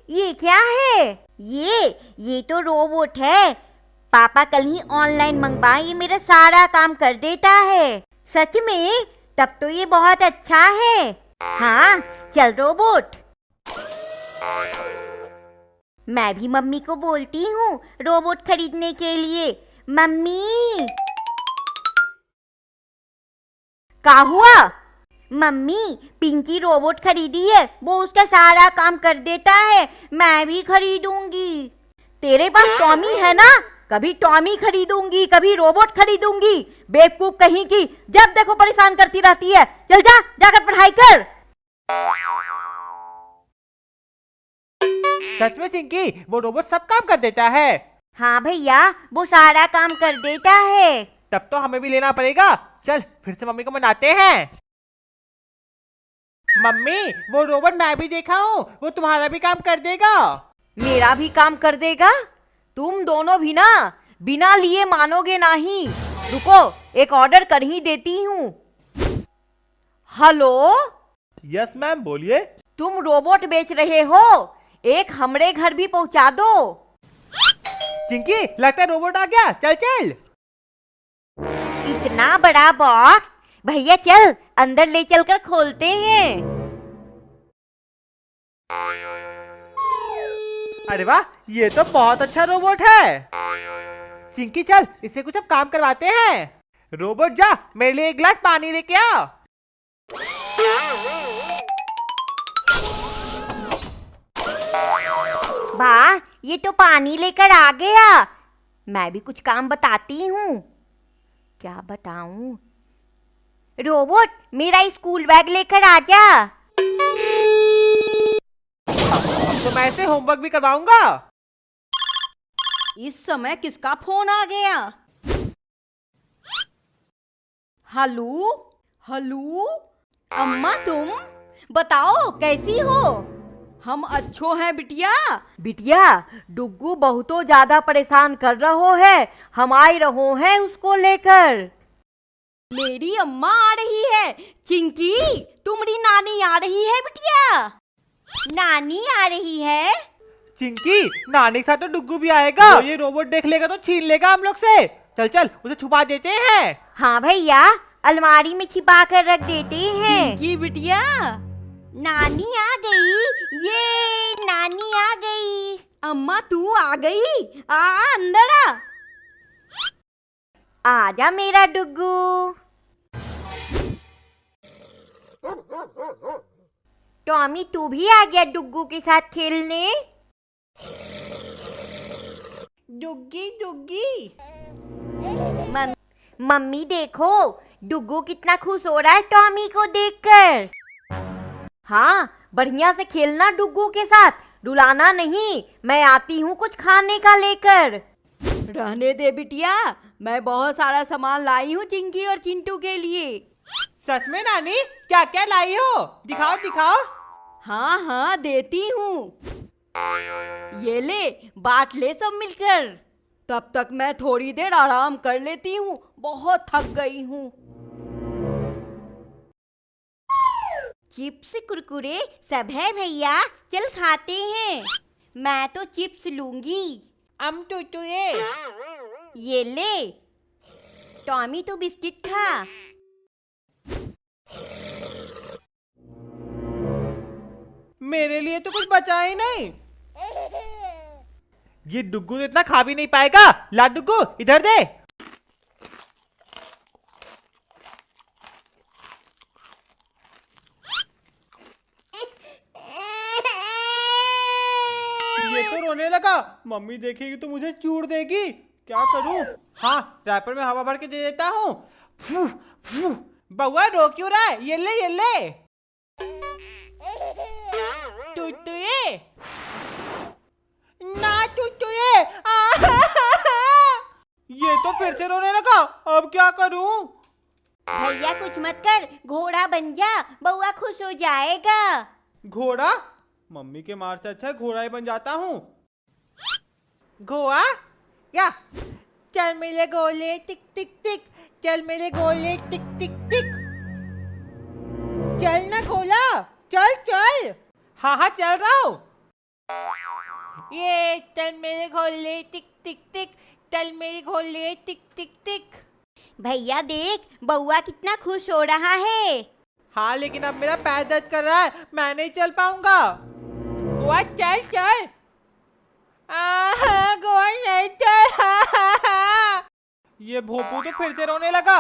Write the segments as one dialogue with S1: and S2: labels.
S1: ये क्या है? ये तो रोबोट है। पापा कल ही ऑनलाइन मंगवाए, ये मेरा सारा काम कर देता है। सच में? तब तो ये बहुत अच्छा है। हाँ, चल रोबोट। मैं भी मम्मी को बोलती हूँ रोबोट खरीदने के लिए। मम्मी, क्या हुआ? मम्मी, पिंकी रोबोट खरीदी है, वो उसका सारा काम कर देता है। मैं भी खरीदूंगी। तेरे पास टॉमी है ना? कभी टॉमी खरीदूंगी, कभी रोबोट खरीदूंगी। बेवकूफ कहीं की, जब देखो परेशान करती रहती है। चल जा, जाकर पढ़ाई कर।
S2: सच में चिंकी, वो रोबोट सब काम कर देता है।
S1: हाँ भैया, वो सारा काम कर देता है।
S2: तब तो हमें भी लेना पड़ेगा। चल फिर से मम्मी को मनाते हैं। मम्मी, वो रोबोट मैं भी देखा हूँ, वो तुम्हारा भी काम कर देगा।
S1: मेरा भी काम कर देगा? तुम दोनों भी ना बिना लिए मानोगे नहीं। रुको, एक ऑर्डर कर ही देती हूँ। हेलो,
S2: यस मैम, बोलिए।
S1: तुम रोबोट बेच रहे हो? एक हमरे घर भी पहुंचा दो।
S2: चिंकी, लगता है रोबोट आ गया। चल चल।
S1: इतना बड़ा बॉक्स? भैया चल, अंदर ले चलकर खोलते हैं।
S2: अरे वाह, ये तो बहुत अच्छा रोबोट है। चिंकी चल, इससे कुछ अब काम करवाते हैं। रोबोट जा, मेरे लिए एक गिलास पानी लेके आ।
S1: वाह, ये तो पानी लेकर आ गया। मैं भी कुछ काम बताती हूँ। क्या बताऊं? रोबोट, मेरा स्कूल बैग लेकर आ जा।
S2: तो मैं इसे होमवर्क भी करवाऊंगा।
S1: इस समय किसका फोन आ गया? हेलो हेलो, अम्मा तुम बताओ कैसी हो? हम अच्छो हैं बिटिया। बिटिया, डुग्गू बहुतो ज्यादा परेशान कर रहो है। हम आए रहो हैं उसको लेकर। मेरी अम्मा आ रही है। चिंकी, तुम्हारी नानी आ रही है बिटिया। नानी आ रही है?
S2: चिंकी, नानी के साथ तो डुग्गू भी आएगा। वो ये रोबोट देख लेगा तो छीन लेगा हम लोग से। चल चल, उसे छुपा देते हैं।
S1: हाँ भैया, अलमारी में छिपा कर रख देते हैं। चिंकी बिटिया, नानी आ गई। ये नानी आ गई। अम्मा तू आ गई? आ अंदर आ। आजा मेरा डुग्गू। टॉमी, तू भी आ गया डुग्गू के साथ खेलने? डुग्गी डुग्गी। मम्मी देखो, डुग्गू कितना खुश हो रहा है टॉमी को देखकर। हाँ, बढ़िया से खेलना डुग्गू के साथ, रुलाना नहीं। मैं आती हूँ कुछ खाने का लेकर। रहने दे बिटिया, मैं बहुत सारा सामान लाई हूँ चिंकी और चिंटू के लिए।
S2: सच में नानी, क्या क्या लाई हो? दिखाओ दिखाओ।
S1: हाँ हाँ, देती हूँ। ये ले, बांट ले सब मिलकर। तब तक मैं थोड़ी देर आराम कर लेती हूँ, बहुत थक गई हूँ। चिप्स कुरकुरे सब है भैया, चल खाते हैं। मैं तो चिप्स लूंगी।
S2: तो
S1: ये ले। टॉमी तो बिस्किट खा।
S2: मेरे लिए तो कुछ बचा ही नहीं। ये डुग्गू तो इतना खा भी नहीं पाएगा। ला डुग्गू, इधर दे। ये तो रोने लगा। मम्मी देखेगी तो मुझे चूड़ देगी। क्या करूं? हाँ, रैपर में हवा भर के दे देता हूँ। बउआ रो क्यों रहा है? ये ले ये ले। टुटुए ना, टुटुए। ये तो फिर से रोने लगा। अब क्या करूं?
S1: भैया कुछ मत कर, घोड़ा बन जा, बउआ खुश हो जाएगा।
S2: घोड़ा? मम्मी के मार से अच्छा घोड़ा ही बन जाता हूँ। घोड़ा या चल मेरे गोले टिक टिक टिक, चल मेरे गोले टिक टिक टिक। चल ना घोड़ा, चल चल। हाँ हाँ, चल रहा हूँ। ये तल मेरे घोले टिक टिक टिक, तल मेरे घोले टिक टिक टिक।
S1: भैया देख, बउआ कितना खुश हो रहा है।
S2: हाँ लेकिन अब मेरा पैर दर्द कर रहा है, मैं नहीं चल पाऊंगा। गोवा चल चल। गोवा नहीं चल। ये भोपू तो फिर से रोने लगा।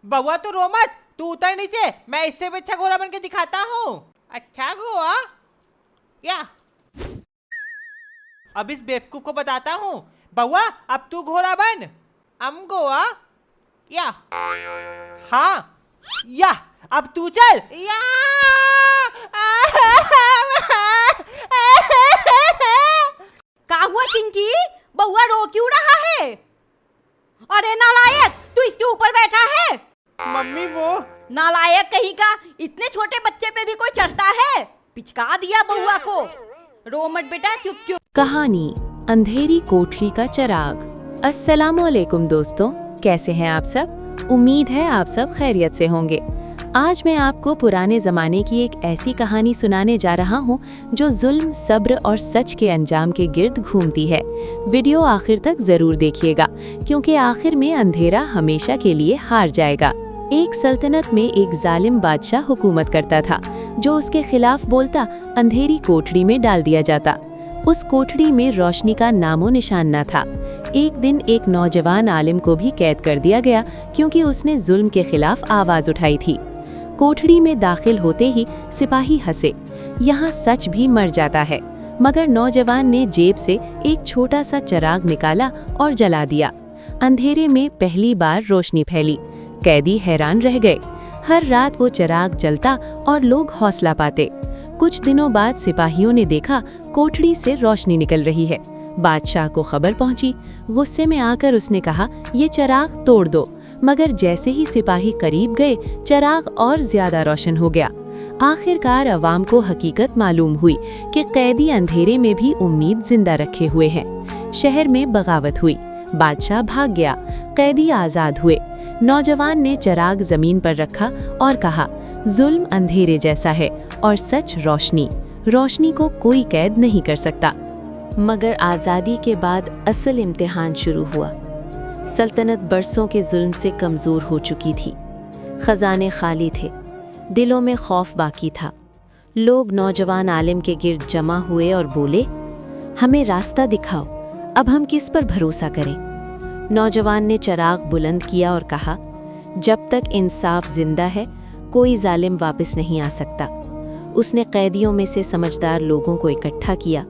S2: बउआ तू रो मत, तू उतर नीचे, मैं इससे भी अच्छा घोड़ा बन के दिखाता हूँ। अच्छा गोवा या अब इस बेवकूफ को बताता हूँ। बउआ अब तू घोड़ा बन। गोवा या हाँ या अब तू चल या।
S1: का हुआ चिंकी, बउआ रो क्यों रहा है? अरे नालायक, तू इसके ऊपर बैठा है।
S2: मम्मी वो
S1: नालायक कहीं का, इतने छोटे बच्चे पे भी कोई चढ़ता है? पिचका दिया बउआ को। रो मत बेटा, चुप चुप।
S3: कहानी अंधेरी कोठरी का चिराग। अस्सलामुअलैकुम दोस्तों, कैसे हैं आप सब? उम्मीद है आप सब खैरियत से होंगे। आज मैं आपको पुराने ज़माने की एक ऐसी कहानी सुनाने जा रहा हूँ जो जुल्म, सब्र और सच के अंजाम के गिर्द घूमती है। वीडियो आखिर तक ज़रूर देखिएगा क्योंकि आखिर में अंधेरा हमेशा के लिए हार जाएगा। एक सल्तनत में एक जालिम बादशाह हुकूमत करता था। जो उसके खिलाफ बोलता अंधेरी कोठरी में डाल दिया जाता। उस कोठरी में रोशनी का नामो निशान न था। एक दिन एक नौजवान आलिम को भी कैद कर दिया गया क्योंकि उसने जुल्म के खिलाफ आवाज़ उठाई थी। कोठरी में दाखिल होते ही सिपाही हंसे, यहाँ सच भी मर जाता है। मगर नौजवान ने जेब से एक छोटा सा चिराग निकाला और जला दिया। अंधेरे में पहली बार रोशनी फैली। कैदी हैरान रह गए। हर रात वो चिराग जलता और लोग हौसला पाते। कुछ दिनों बाद सिपाहियों ने देखा कोठरी से रोशनी निकल रही है। बादशाह को खबर पहुंची। गुस्से में आकर उसने कहा, ये चिराग तोड़ दो। मगर जैसे ही सिपाही करीब गए, चिराग और ज्यादा रोशन हो गया। आखिरकार अवाम को हकीकत मालूम हुई कि कैदी अंधेरे में भी उम्मीद जिंदा रखे हुए हैं। शहर में बगावत हुई। बादशाह भाग गया। कैदी आजाद हुए। नौजवान ने चिराग जमीन पर रखा और कहा, जुल्म अंधेरे जैसा है और सच रोशनी। रोशनी को कोई कैद नहीं कर सकता। मगर आज़ादी के बाद असल इम्तिहान शुरू हुआ। सल्तनत बरसों के जुल्म से कमज़ोर हो चुकी थी। खजाने खाली थे, दिलों में खौफ बाकी था। लोग नौजवान आलिम के गिर्द जमा हुए और बोले, हमें रास्ता दिखाओ, अब हम किस पर भरोसा करें? नौजवान ने चिराग बुलंद किया और कहा, जब तक इंसाफ जिंदा है कोई जालिम वापस नहीं आ सकता। उसने कैदियों में से समझदार लोगों को इकट्ठा किया।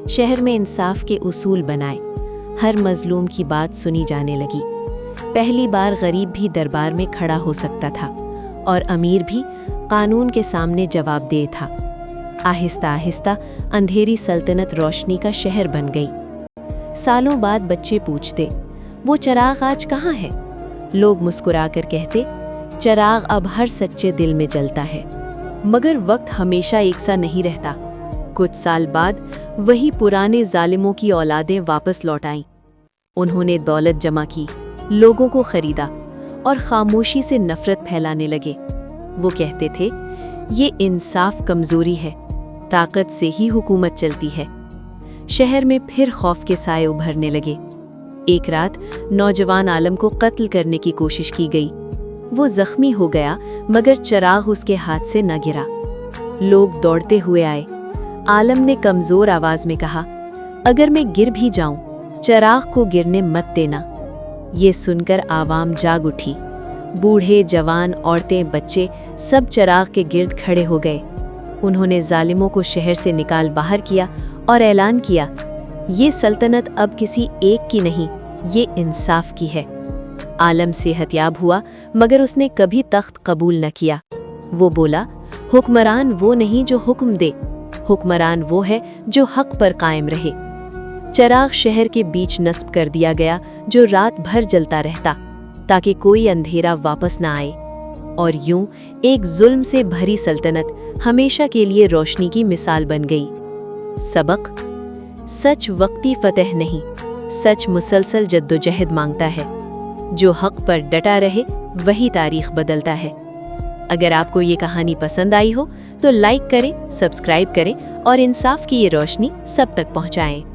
S3: शहर में इंसाफ के उसूल बनाए। हर मजलूम की बात सुनी जाने लगी। पहली बार गरीब भी दरबार में खड़ा हो सकता था और अमीर भी कानून के सामने जवाबदेह था। आहिस्ता आहिस्ता अंधेरी सल्तनत रोशनी का शहर बन गई। सालों बाद बच्चे पूछते, वो चिराग आज कहाँ है? लोग मुस्कुराकर कहते, चिराग अब हर सच्चे दिल में जलता है। मगर वक्त हमेशा एक सा नहीं रहता। कुछ साल बाद वही पुराने जालिमों की औलादें वापस लौट आईं। उन्होंने दौलत जमा की, लोगों को खरीदा और खामोशी से नफरत फैलाने लगे। वो कहते थे, ये इंसाफ कमजोरी है, ताकत से ही हुकूमत चलती है। शहर में फिर खौफ के साए उभरने लगे। एक रात नौजवान आलम को कत्ल करने की कोशिश की गई। वो जख्मी हो गया मगर चिराग उसके हाथ से न गिरा। लोग दौड़ते हुए आए। आलम ने कमजोर आवाज में कहा, अगर मैं गिर भी जाऊं, चिराग को गिरने मत देना। ये सुनकर आवाम जाग उठी। बूढ़े, जवान, औरतें, बच्चे सब चिराग के गिर्द खड़े हो गए। उन्होंने जालिमों को शहर से निकाल बाहर किया और ऐलान किया, ये सल्तनत अब किसी एक की नहीं, ये इंसाफ की है। आलम सेहतयाब हुआ मगर उसने कभी तख्त कबूल न किया। वो बोला, हुक्मरान वो नहीं जो हुक्म दे, हुक्मरान वो है जो हक पर कायम रहे। चिराग शहर के बीच नस्ब कर दिया गया जो रात भर जलता रहता ताकि कोई अंधेरा वापस न आए। और यूं एक जुल्म से भरी सल्तनत हमेशा के लिए रोशनी की मिसाल बन गई। सबक, सच वक्ती फतह नहीं, सच मुसलसल जद्दोजहद मांगता है। जो हक पर डटा रहे वही तारीख बदलता है। अगर आपको ये कहानी पसंद आई हो तो लाइक करें, सब्सक्राइब करें और इंसाफ की ये रोशनी सब तक पहुंचाएं।